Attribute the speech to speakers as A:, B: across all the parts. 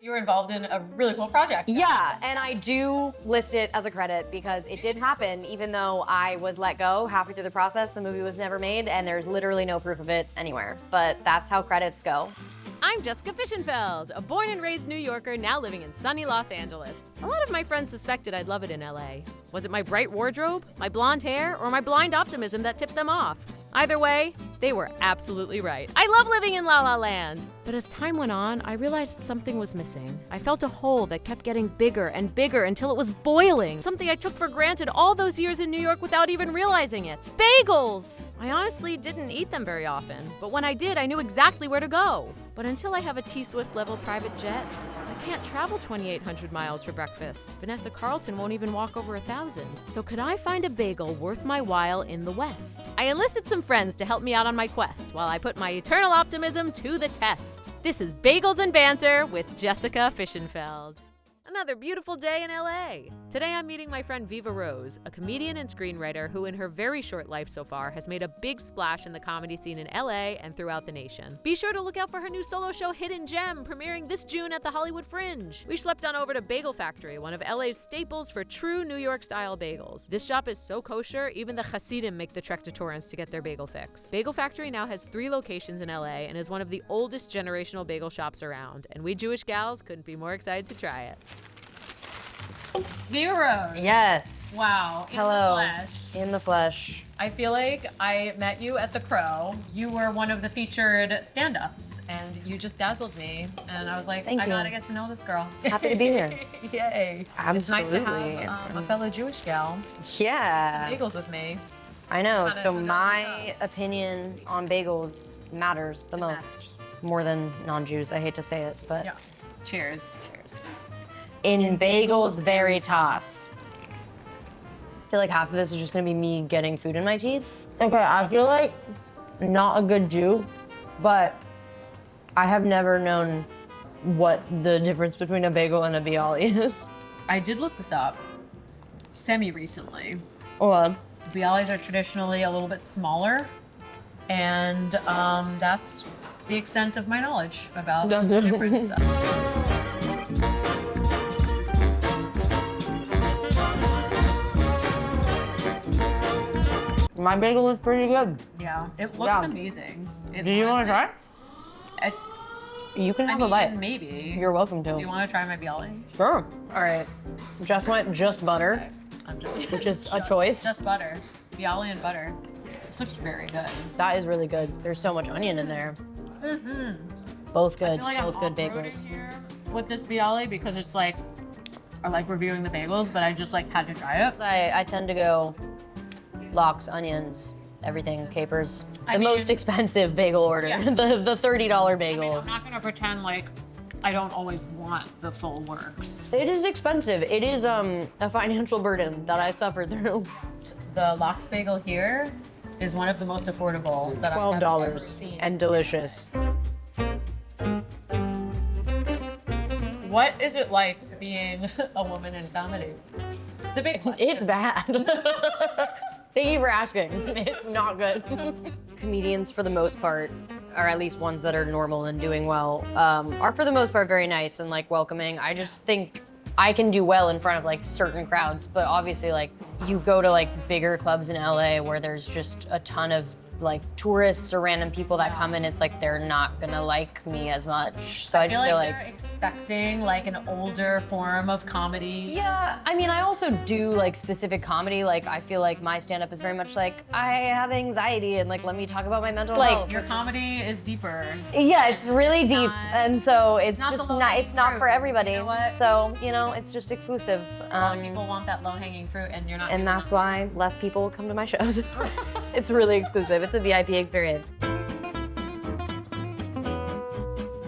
A: You were involved in a really cool project.
B: Yeah, and I do list it as a credit because it did happen, even though I was let go halfway through the process. The movie was never made, and there's literally no proof of it anywhere. But that's how credits go.
C: I'm Jessica Fishenfeld, a born and raised New Yorker now living in sunny Los Angeles. A lot of my friends suspected I'd love it in LA. Was it my bright wardrobe, my blonde hair, or my blind optimism that tipped them off? Either way, they were absolutely right. I love living in La La Land. But as time went on, I realized something was missing. I felt a hole that kept getting bigger and bigger until it was boiling. Something I took for granted all those years in New York without even realizing it. Bagels! I honestly didn't eat them very often, but when I did, I knew exactly where to go. But until I have a T-Swift level private jet, I can't travel 2,800 miles for breakfast. Vanessa Carlton won't even walk over 1,000. So could I find a bagel worth my while in the West? I enlisted some friends to help me out on my quest while I put my eternal optimism to the test. This is Bagels and Banter with Jessica Fishenfeld. Another beautiful day in LA. Today I'm meeting my friend Viva Rose, a comedian and screenwriter who in her very short life so far has made a big splash in the comedy scene in LA and throughout the nation. Be sure to look out for her new solo show Hidden Gem, premiering this June at the Hollywood Fringe. We schlepped on over to Bagel Factory, one of LA's staples for true New York style bagels. This shop is so kosher, even the Hasidim make the trek to Torrance to get their bagel fix. Bagel Factory now has 3 locations in LA and is one of the oldest generational bagel shops around, and we Jewish gals couldn't be more excited to try it.
A: Viva Rose.
B: Yes.
A: Wow.
B: Hello.
A: In the flesh.
B: In the flesh.
A: I feel like I met you at the Crow. You were one of the featured stand-ups, and you just dazzled me. And I was like,
B: Thank
A: I
B: you.
A: gotta get to know this girl.
B: Happy to be here.
A: Yay.
B: Absolutely.
A: It's nice to have a fellow Jewish gal.
B: Yeah.
A: Bagels with me.
B: I know.
A: Kinda
B: So
A: doesn't
B: my opinion on bagels matters the most.
A: matters.
B: More than non-Jews. I hate to say it, but
A: Yeah. Cheers. Cheers.
B: in bagels veritas. I feel like half of this is just gonna be me getting food in my teeth. Okay, I feel like not a good Jew, but I have never known what the difference between a bagel and a bialy is.
A: I did look this up semi-recently.
B: Well,
A: Bialys are traditionally a little bit smaller, and that's the extent of my knowledge about the difference.
B: my bagel is pretty good.
A: Yeah, it looks
B: Yeah.
A: amazing.
B: Do you want to try?
A: It's,
B: You can
A: I
B: have
A: mean,
B: a bite.
A: maybe.
B: You're welcome to.
A: Do you want to try my bialy?
B: Sure.
A: All right.
B: Just went just butter,
A: I'm just,
B: which is a choice.
A: Just butter. Bialy and butter. This looks very good.
B: That is really good. There's so much onion in there. Both good.
A: I feel like
B: Both
A: I'm
B: good
A: off-roading
B: bagels.
A: here with this bialy because it's like, I like reviewing the bagels, but I just like had to try it.
B: I tend to go lox, onions, everything, capers.
A: I
B: The
A: mean-
B: most expensive bagel order.
A: Yeah.
B: the $30
A: I
B: bagel.
A: mean, I'm not gonna pretend like I don't always want the full works.
B: It is expensive. It is a financial burden that I suffered through.
A: The lox bagel here is one of the most affordable that I have ever
B: $12
A: seen.
B: and delicious.
A: What is it like being a woman in comedy? The big question.
B: It's bad. Thank you for asking. It's not good. Comedians, for the most part, or at least ones that are normal and doing well, are for the most part very nice and like welcoming. I just think I can do well in front of like certain crowds, but obviously like you go to like bigger clubs in LA where there's just a ton of like tourists or random people that come in, it's like they're not gonna like me as much. So I just feel like
A: they're expecting like an older form of comedy.
B: yeah, I mean, I also do like specific comedy. Like, I feel like my stand-up is very much like, I have anxiety and like, let me talk about my mental health.
A: Your comedy is deeper.
B: Yeah, it's really deep,
A: not-
B: and so it's
A: not
B: just
A: the
B: not. It's
A: low-hanging
B: not
A: fruit.
B: for everybody.
A: You know what?
B: So it's just exclusive.
A: A lot of people want that low-hanging fruit, and you're not.
B: And
A: giving
B: that's
A: them.
B: why less people come to my shows. It's really exclusive. It's a VIP experience.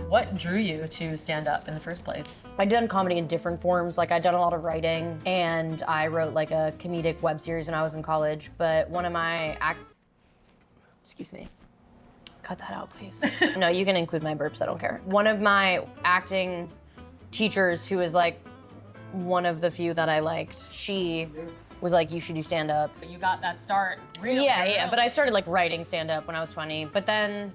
A: What drew you to stand up in the first place?
B: I'd done comedy in different forms. Like I'd done a lot of writing, and I wrote like a comedic web series when I was in college. But one of my excuse me. Cut that out, please. No, you can include my burps. I don't care. One of my acting teachers, who was like one of the few that I liked, she was like, "You should do stand up."
A: But you got that start. Really
B: Yeah, but I started like writing stand up when I was 20. But then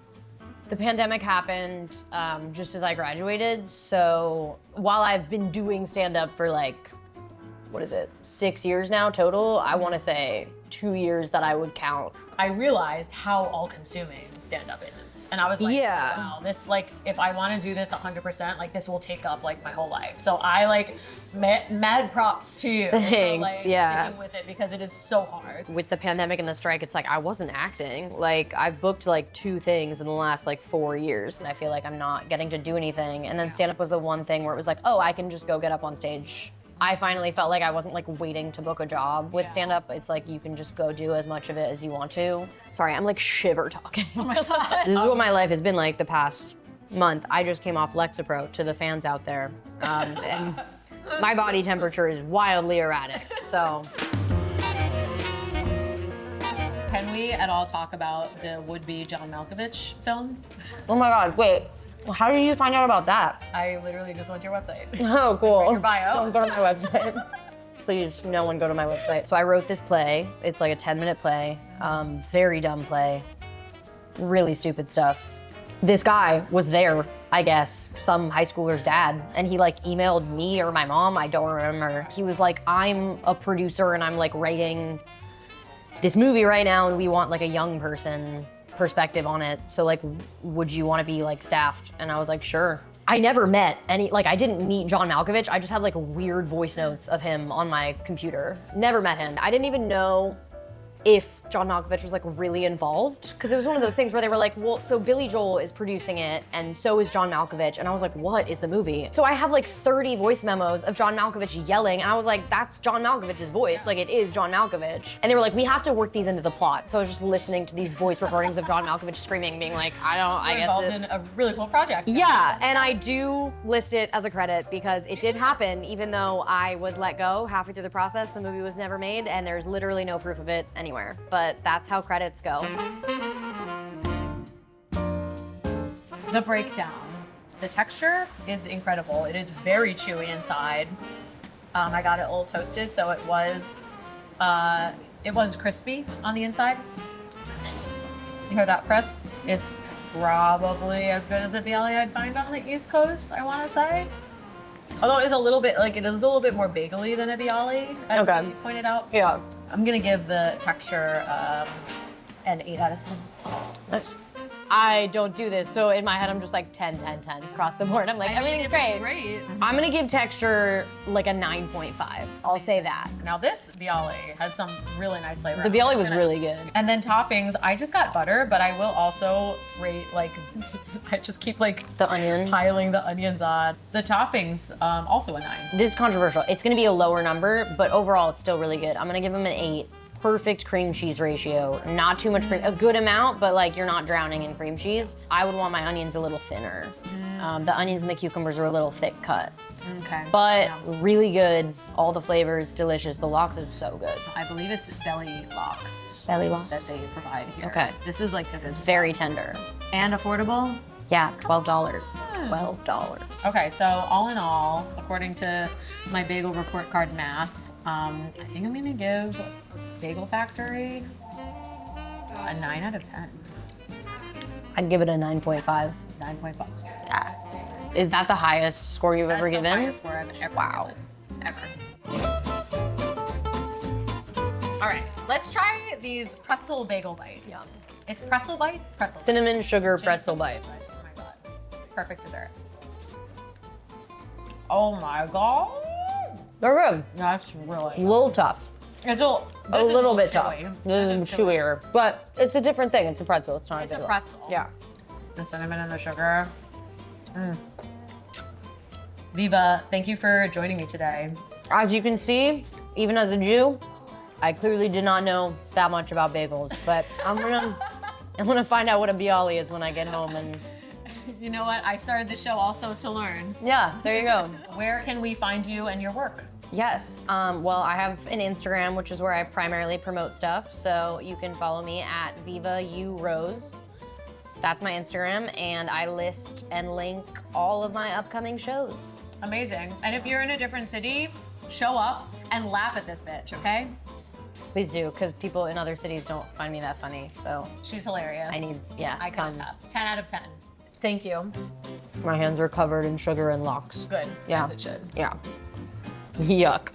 B: The pandemic happened just as I graduated, so while I've been doing stand-up for like, 6 years now total, I wanna say 2 years that I would count.
A: I realized how all-consuming stand-up is. And I was like,
B: Yeah.
A: wow, this, like, if I wanna do this 100%, like, this will take up, like, my whole life. So I, like, mad props to you
B: Thanks,
A: for, like,
B: yeah.
A: sticking with it because it is so hard.
B: With the pandemic and the strike, it's like I wasn't acting. Like I've booked like 2 things in the last like 4 years, and I feel like I'm not getting to do anything. And then stand-up was the one thing where it was like, oh, I can just go get up on stage. I finally felt like I wasn't like waiting to book a job with stand-up. It's like you can just go do as much of it as you want to. Sorry, I'm like shiver talking. Oh my God. This is what my life has been like the past month. I just came off Lexapro to the fans out there. And my body temperature is wildly erratic, so.
A: Can we at all talk about the would-be John Malkovich film?
B: Oh my God, wait. How did you find out about that?
A: I literally just went to your website.
B: Oh, cool.
A: Your bio.
B: Don't go to my website. Please, no one go to my website. So I wrote this play. It's like a 10-minute play. Very dumb play. Really stupid stuff. This guy was there, I guess, some high schooler's dad, and he like emailed me or my mom, I don't remember. He was like, I'm a producer and I'm like writing this movie right now and we want like a young person perspective on it. So like, would you want to be like staffed? And I was like, sure. I never met any, like I didn't meet John Malkovich. I just had like weird voice notes of him on my computer. Never met him. I didn't even know if John Malkovich was like really involved, because it was one of those things where they were like, well, so Billy Joel is producing it and so is John Malkovich. And I was like, what is the movie? So I have like 30 voice memos of John Malkovich yelling, and I was like, that's John Malkovich's voice. Like it is John Malkovich. And they were like, we have to work these into the plot. So I was just listening to these voice recordings of John Malkovich screaming, being like, I guess
A: involved in a really cool project.
B: yeah, and I do list it as a credit because it did happen, even though I was let go halfway through the process. The movie was never made, and there's literally no proof of it anywhere. But that's how credits go.
A: The breakdown. The texture is incredible. It is very chewy inside. I got it a little toasted, so it was crispy on the inside. You heard that, Chris? It's probably as good as a BLE I'd find on the East Coast, I want to say. Although it is a little bit more bagely than a BLE, as
B: Okay.
A: we pointed out.
B: Yeah.
A: I'm gonna give the texture an 8 out of 10.
B: Nice. I don't do this, so in my head I'm just like 10, 10, 10 across the board. I'm like, everything's great.
A: Great.
B: I'm gonna give texture like a 9.5. I'll say that.
A: Now this BLE has some really nice flavor.
B: The BLE was really good.
A: And then toppings, I just got butter, but I will also rate like, I just keep like
B: The onion.
A: piling the onions on. The toppings, also a 9.
B: This is controversial. It's gonna be a lower number, but overall it's still really good. I'm gonna give them an 8. Perfect cream cheese ratio. Not too much cream, a good amount, but like you're not drowning in cream cheese. I would want my onions a little thinner. The onions and the cucumbers are a little thick cut.
A: Okay.
B: But really good. All the flavors, delicious. The lox is so good.
A: I believe it's belly lox.
B: Belly lox.
A: That they provide here.
B: Okay.
A: This is like the good stuff.
B: Very tender.
A: And affordable.
B: Yeah, $12. $12.
A: Okay, so all in all, according to my bagel report card math, I think I'm gonna give Bagel Factory a 9 out of 10.
B: I'd give it a 9.5.
A: 9.5.
B: Yeah. Is that the highest score you've ever
A: That's the
B: given?
A: highest score I've ever
B: Wow.
A: given. Ever. All right, let's try these pretzel bagel bites.
B: Yum.
A: It's pretzel bites? Pretzel bites.
B: Cinnamon sugar pretzel bites.
A: Oh my God. Perfect dessert. Oh my God.
B: They're good.
A: That's really
B: A little tough.
A: It's
B: A little bit tough.
A: chewy.
B: This is chewier. But it's a different thing. It's a pretzel. It's not
A: It's a
B: bagel.
A: pretzel.
B: Yeah.
A: The cinnamon and the sugar. Viva, thank you for joining me today.
B: As you can see, even as a Jew, I clearly did not know that much about bagels, but I'm gonna find out what a bialy is when I get home, and
A: You know what? I started the show also to learn.
B: yeah, there you go.
A: Where can we find you and your work?
B: Yes, well, I have an Instagram, which is where I primarily promote stuff, so you can follow me at Viva Rose. That's my Instagram, and I list and link all of my upcoming shows.
A: Amazing. And if you're in a different city, show up and laugh at this bitch, okay?
B: Please do, because people in other cities don't find me that funny. So
A: She's hilarious.
B: I need, yeah,
A: I can
B: come.
A: attest. 10 out of 10.
B: Thank you. My hands are covered in sugar and lox.
A: Good.
B: Yeah.
A: As it should.
B: Yeah. Yuck.